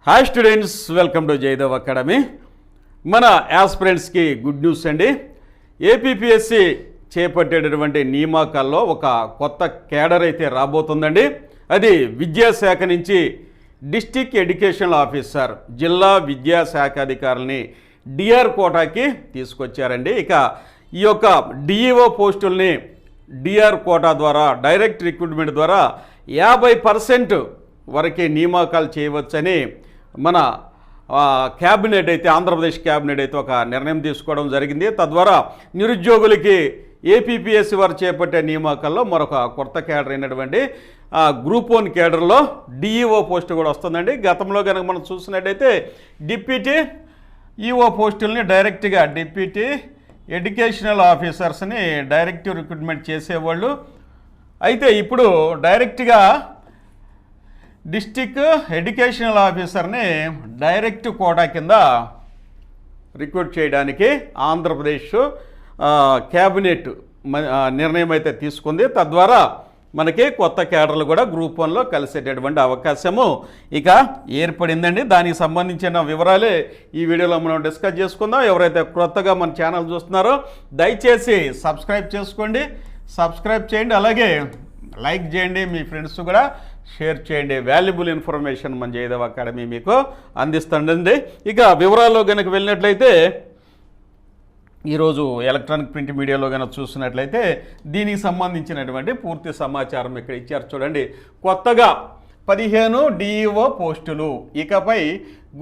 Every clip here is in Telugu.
Hi students, welcome to Jayadev academy. మన యాస్పిరెంట్స్కి గుడ్ న్యూస్ అండి. ఏపీపీఎస్సి చేపట్టేటటువంటి నియామకాల్లో ఒక కొత్త కేడర్ అయితే రాబోతుందండి. అది విద్యాశాఖ నుంచి డిస్ట్రిక్ట్ ఎడ్యుకేషనల్ ఆఫీసర్, జిల్లా విద్యాశాఖ అధికారులని డిఆర్ కోటాకి తీసుకొచ్చారండి. ఇక ఈ యొక్క డిఈఓ పోస్టుల్ని డిఆర్ కోటా ద్వారా, డైరెక్ట్ రిక్రూట్మెంట్ ద్వారా 50% వరకే నియామకాలు చేయవచ్చని మన క్యాబినెట్ అయితే, ఆంధ్రప్రదేశ్ క్యాబినెట్ అయితే ఒక నిర్ణయం తీసుకోవడం జరిగింది. తద్వారా నిరుద్యోగులకి ఏపీపీఎస్సీ వారు చేపట్టే నియామకాల్లో మరొక కొత్త కేడర్ అయినటువంటి గ్రూప్ 1 కేడర్లో డిఈఓ పోస్టు కూడా వస్తుందండి. గతంలో కనుక మనం చూసినట్టయితే డిప్యూటీ ఈఓ పోస్టుల్ని డైరెక్ట్గా డిప్యూటీ ఎడ్యుకేషనల్ ఆఫీసర్స్ని డైరెక్ట్ రిక్రూట్మెంట్ చేసేవాళ్ళు. అయితే ఇప్పుడు డైరెక్ట్గా డిస్ట్రిక్ట్ ఎడ్యుకేషనల్ ఆఫీసర్ని డైరెక్ట్ కోటా కింద రిక్రూట్ చేయడానికి ఆంధ్రప్రదేశ్ క్యాబినెట్ నిర్ణయం అయితే తీసుకుంది. తద్వారా మనకి కొత్త కేడర్లు కూడా గ్రూప్ 1లో కలిసేటటువంటి అవకాశము ఇక ఏర్పడిందండి. దానికి సంబంధించిన వివరాలే ఈ వీడియోలో మనం డిస్కస్ చేసుకుందాం. ఎవరైతే కొత్తగా మన ఛానల్ చూస్తున్నారో దయచేసి సబ్స్క్రైబ్ చేసుకోండి, సబ్స్క్రైబ్ చేయండి, అలాగే లైక్ చేయండి, మీ ఫ్రెండ్స్ కూడా షేర్ చేయండి. వాల్యుబుల్ ఇన్ఫర్మేషన్ మన జయదేవ్ అకాడమీ మీకు అందిస్తుందండి. ఇక వివరాల్లో కనుక వెళ్ళినట్లయితే ఈరోజు ఎలక్ట్రానిక్ ప్రింట్ మీడియాలో కనుక చూసినట్లయితే దీనికి సంబంధించినటువంటి పూర్తి సమాచారం ఇక్కడ ఇచ్చారు. చూడండి, కొత్తగా 15 డిఈఓ పోస్టులు, ఇకపై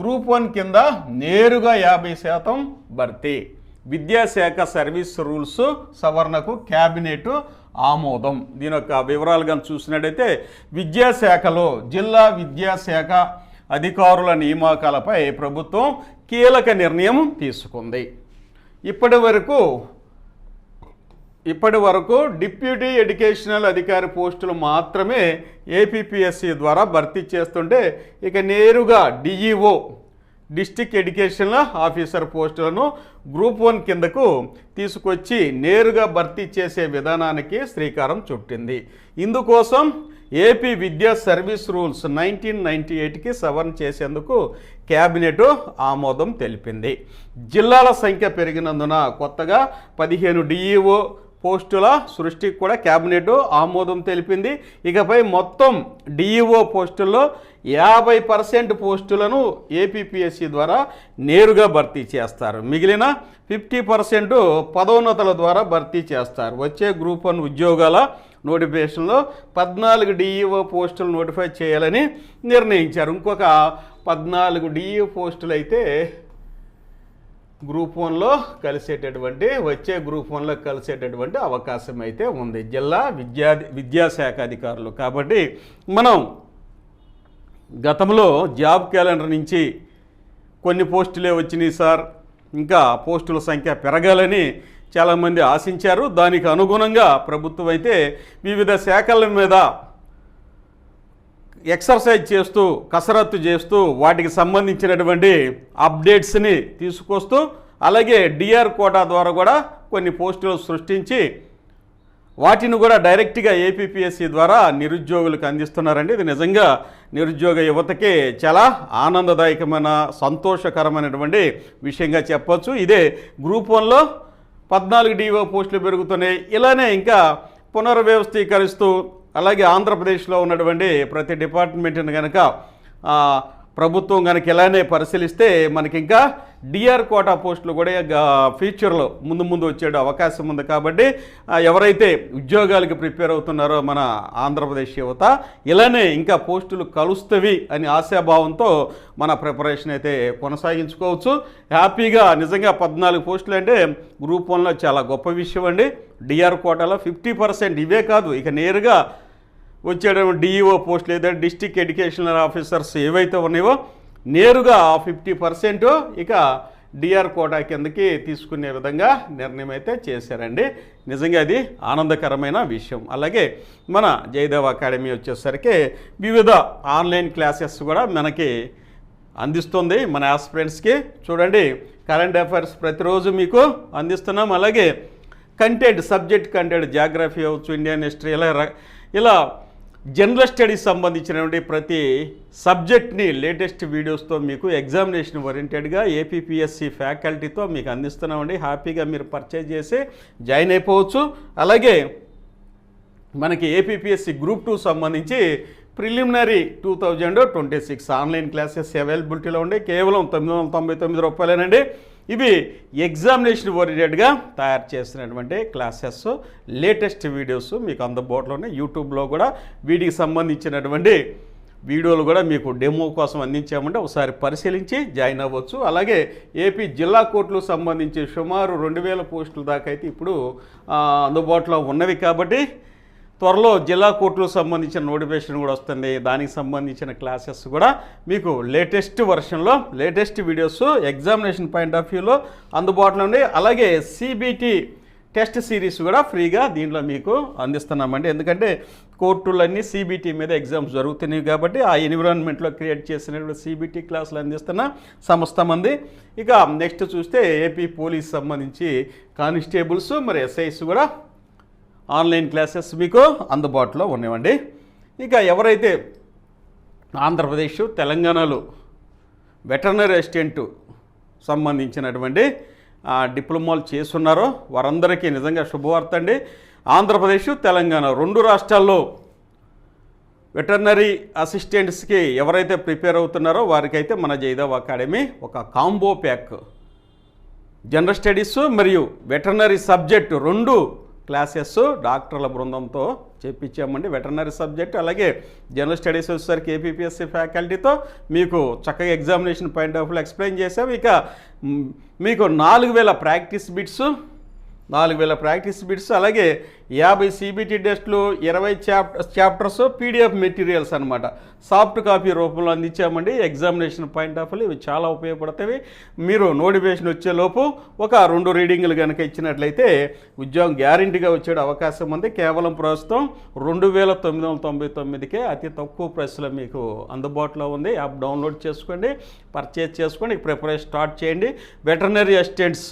గ్రూప్ 1 కింద నేరుగా 50% భర్తీ. విద్యాశాఖ సర్వీస్ రూల్స్ సవరణకు క్యాబినెట్ ఆమోదం. దీని యొక్క వివరాలు కానీ చూసినట్టయితే విద్యాశాఖలో జిల్లా విద్యాశాఖ అధికారుల నియామకాలపై ప్రభుత్వం కీలక నిర్ణయం తీసుకుంది. ఇప్పటి వరకు డిప్యూటీ ఎడ్యుకేషనల్ అధికారి పోస్టులు మాత్రమే ఏపీపీఎస్సీ ద్వారా భర్తీ చేస్తుంటే ఇక నేరుగా డిఈఓ డిస్ట్రిక్ట్ ఎడ్యుకేషనల్ ఆఫీసర్ పోస్టులను గ్రూప్ 1 కిందకు తీసుకొచ్చి నేరుగా భర్తీ చేసే విధానానికి శ్రీకారం చుట్టింది. ఇందుకోసం ఏపీ విద్యా సర్వీస్ రూల్స్ 1998కి సవరణ చేసేందుకు క్యాబినెట్ ఆమోదం తెలిపింది. జిల్లాల సంఖ్య పెరిగినందున కొత్తగా 15 డిఈఓ పోస్టుల సృష్టికి కూడా క్యాబినెట్ ఆమోదం తెలిపింది. ఇకపై మొత్తం డిఈఓ పోస్టుల్లో 50% పోస్టులను ఏపీపీఎస్సీ ద్వారా నేరుగా భర్తీ చేస్తారు. మిగిలిన 50% పదోన్నతుల ద్వారా భర్తీ చేస్తారు. వచ్చే గ్రూప్ 1 ఉద్యోగాల నోటిఫికేషన్లో 14 డిఈఓ పోస్టులు నోటిఫై చేయాలని నిర్ణయించారు. ఇంకొక 14 డిఈఓ పోస్టులు అయితే గ్రూప్ 1లో కలిసేటటువంటి, వచ్చే గ్రూప్ 1లో కలిసేటటువంటి అవకాశం అయితే ఉంది జిల్లా విద్యాశాఖ అధికారులు. కాబట్టి మనం గతంలో జాబ్ క్యాలెండర్ నుంచి కొన్ని పోస్టులే వచ్చినాయి సార్, ఇంకా పోస్టుల సంఖ్య పెరగాలని చాలామంది ఆశించారు. దానికి అనుగుణంగా ప్రభుత్వం అయితే వివిధ శాఖల మీద ఎక్సర్సైజ్ చేస్తూ, కసరత్తు చేస్తూ, వాటికి సంబంధించినటువంటి అప్డేట్స్ని తీసుకొస్తూ, అలాగే డిఆర్ కోటా ద్వారా కూడా కొన్ని పోస్టులు సృష్టించి వాటిని కూడా డైరెక్ట్గా ఏపీపీఎస్సీ ద్వారా నిరుద్యోగులకు అందిస్తున్నారండి. ఇది నిజంగా నిరుద్యోగ యువతకి చాలా ఆనందదాయకమైన, సంతోషకరమైనటువంటి విషయంగా చెప్పొచ్చు. ఇదే గ్రూప్ 1లో 14 డిఓ పోస్టులు పెరుగుతున్నాయి. ఇలానే ఇంకా పునర్వ్యవస్థీకరిస్తూ, అలాగే ఆంధ్రప్రదేశ్లో ఉన్నటువంటి ప్రతి డిపార్ట్మెంట్ని కనుక ప్రభుత్వం కనుక ఇలానే పరిశీలిస్తే మనకి ఇంకా డిఆర్ కోటా పోస్టులు కూడా ఫ్యూచర్లో ముందు వచ్చే అవకాశం ఉంది. కాబట్టి ఎవరైతే ఉద్యోగాలకు ప్రిపేర్ అవుతున్నారో మన ఆంధ్రప్రదేశ్ యువత, ఇలానే ఇంకా పోస్టులు కలుస్తవి అని ఆశాభావంతో మన ప్రిపరేషన్ అయితే కొనసాగించుకోవచ్చు. హ్యాపీగా నిజంగా 14 పోస్టులు అంటే గ్రూప్ 1లో చాలా గొప్ప విషయం అండి. డిఆర్ కోటాలో 50% ఇవే కాదు, ఇక నేరుగా వచ్చేటటువంటి డిఈఓ పోస్టులు ఏదైతే డిస్ట్రిక్ట్ ఎడ్యుకేషనల్ ఆఫీసర్స్ ఏవైతే ఉన్నాయో నేరుగా 50% ఇక డిఆర్ కోటా కిందకి తీసుకునే విధంగా నిర్ణయం అయితే చేశారండి. నిజంగా అది ఆనందకరమైన విషయం. అలాగే మన జయదేవ్ అకాడమీ వచ్చేసరికి వివిధ ఆన్లైన్ క్లాసెస్ కూడా మనకి అందిస్తుంది మన ఆస్పిరెంట్స్కి. చూడండి, కరెంట్ అఫైర్స్ ప్రతిరోజు మీకు అందిస్తున్నాం. అలాగే కంటెంట్, సబ్జెక్ట్ కంటెంట్, జాగ్రఫీ అవచ్చు, ఇండియన్ హిస్టరీ, ఇలా జనరల్ స్టడీస్ సంబంధించినటువంటి ప్రతి సబ్జెక్ట్ని లేటెస్ట్ వీడియోస్తో మీకు ఎగ్జామినేషన్ ఓరియంటెడ్గా ఏపీపీఎస్సి ఫ్యాకల్టీతో మీకు అందిస్తున్నామండి. హ్యాపీగా మీరు పర్చేజ్ చేసి జాయిన్ అయిపోవచ్చు. అలాగే మనకి ఏపీపీఎస్సి గ్రూప్ 2 సంబంధించి ప్రిలిమినరీ 2026 ఆన్లైన్ క్లాసెస్ అవైలబిలిటీలో ఉండే కేవలం 999 రూపాయలేనండి. ఇవి ఎగ్జామినేషన్ ఓరియంటెడ్గా తయారు చేసినటువంటి క్లాసెస్, లేటెస్ట్ వీడియోస్ మీకు అందుబాటులో ఉన్నాయి. యూట్యూబ్లో కూడా వీటికి సంబంధించినటువంటి వీడియోలు కూడా మీకు డెమో కోసం అందించామంటే ఒకసారి పరిశీలించి జాయిన్ అవ్వచ్చు. అలాగే ఏపీ జిల్లా కోర్టులకు సంబంధించి సుమారు 2000 పోస్టుల దాకా అయితే ఇప్పుడు అందుబాటులో ఉన్నవి కాబట్టి త్వరలో జిల్లా కోర్టులకు సంబంధించిన నోటిఫికేషన్ కూడా వస్తుంది. దానికి సంబంధించిన క్లాసెస్ కూడా మీకు లేటెస్ట్ వర్షన్లో latest videos examination point of వ్యూలో అందుబాటులో ఉంది. అలాగే సిబిటి టెస్ట్ సిరీస్ కూడా ఫ్రీగా దీంట్లో మీకు అందిస్తున్నామండి. ఎందుకంటే కోర్టులన్నీ సిబిటి మీద ఎగ్జామ్స్ జరుగుతున్నాయి కాబట్టి ఆ ఎన్విరాన్మెంట్లో క్రియేట్ చేసినటువంటి సిబిటి క్లాసులు అందిస్తున్న సంస్థ మంది. ఇక నెక్స్ట్ చూస్తే ఏపీ పోలీస్ సంబంధించి కానిస్టేబుల్స్ మరి ఎస్ఐస్ కూడా ఆన్లైన్ క్లాసెస్ మీకు అందుబాటులో ఉన్నాయండి. ఇక ఎవరైతే ఆంధ్రప్రదేశ్ తెలంగాణలో వెటర్నరీ అసిస్టెంట్ సంబంధించినటువంటి డిప్లొమాలు చేస్తున్నారో వారందరికీ నిజంగా శుభవార్త అండి. ఆంధ్రప్రదేశ్ తెలంగాణ 2 రాష్ట్రాల్లో వెటర్నరీ అసిస్టెంట్స్కి ఎవరైతే ప్రిపేర్ అవుతున్నారో వారికైతే మన జైదేవ్ అకాడమీ ఒక కాంబో ప్యాక్ జనరల్ స్టడీస్ మరియు వెటర్నరీ సబ్జెక్టు 2 క్లాసెస్ డాక్టర్ల బృందంతో చేపించామండి. వెటర్నరీ సబ్జెక్ట్ అలాగే జనరల్ స్టడీస్ వచ్చేసరికి ఏపీపీఎస్సి ఫ్యాకల్టీతో మీకు చక్కగా examination point of view explain చేసాం. ఇక మీకు 4000 ప్రాక్టీస్ బిట్స్ అలాగే 50 సిబిటి టెస్టులు, 20 చాప్టర్స్, పీడిఎఫ్ మెటీరియల్స్ అనమాట సాఫ్ట్ కాపీ రూపంలో అందించామండి. ఎగ్జామినేషన్ పాయింట్ ఆఫ్ వ్యూ ఇవి చాలా ఉపయోగపడతాయి. మీరు నోటిఫికేషన్ వచ్చేలోపు ఒక 2 రీడింగ్లు కనుక ఇచ్చినట్లయితే ఉద్యోగం గ్యారంటీగా వచ్చే అవకాశం ఉంది. కేవలం ప్రస్తుతం 2999కే అతి తక్కువ ప్రైస్లో మీకు అందుబాటులో ఉంది. యాప్ డౌన్లోడ్ చేసుకోండి, పర్చేజ్ చేసుకోండి, ప్రిపరేషన్ స్టార్ట్ చేయండి. వెటర్నరీ అసిస్టెంట్స్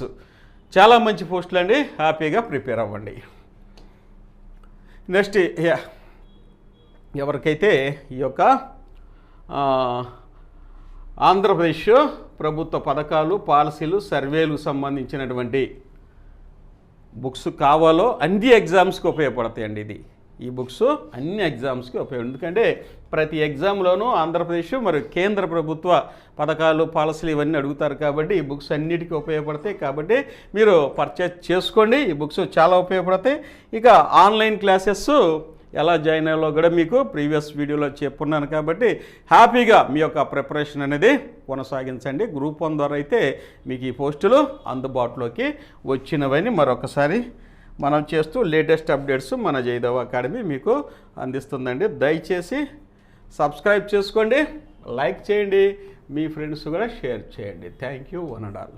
చాలా మంచి పోస్టులు అండి, హ్యాపీగా ప్రిపేర్ అవ్వండి. నెక్స్ట్ ఎవరికైతే ఈ యొక్క ఆంధ్రప్రదేశ్ ప్రభుత్వ పథకాలు, పాలసీలు, సర్వేలు సంబంధించినటువంటి బుక్స్ కావాలో అన్ని ఎగ్జామ్స్కి ఉపయోగపడతాయండి. ఈ బుక్స్ అన్ని ఎగ్జామ్స్కి ఉపయోగం. ఎందుకంటే ప్రతి ఎగ్జామ్లోనూ ఆంధ్రప్రదేశ్ మరియు కేంద్ర ప్రభుత్వ పథకాలు, పాలసీలు ఇవన్నీ అడుగుతారు కాబట్టి ఈ బుక్స్ అన్నిటికీ ఉపయోగపడతాయి. కాబట్టి మీరు పర్చేజ్ చేసుకోండి, ఈ బుక్స్ చాలా ఉపయోగపడతాయి. ఇక ఆన్లైన్ క్లాసెస్ ఎలా జాయిన్ అయ్యాలో కూడా మీకు ప్రీవియస్ వీడియోలో చెప్పున్నాను కాబట్టి హ్యాపీగా మీ యొక్క ప్రిపరేషన్ అనేది కొనసాగించండి. గ్రూప్ 1 ద్వారా అయితే మీకు ఈ పోస్టులు అందుబాటులోకి వచ్చినవని మరొకసారి మనం చేస్తూ లేటెస్ట్ అప్డేట్స్ మన జైదేవ్ అకాడమీ మీకు అందిస్తుందండి. దయచేసి సబ్స్క్రైబ్ చేసుకోండి, లైక్ చేయండి, మీ ఫ్రెండ్స్ కూడా షేర్ చేయండి. Thank you one and all.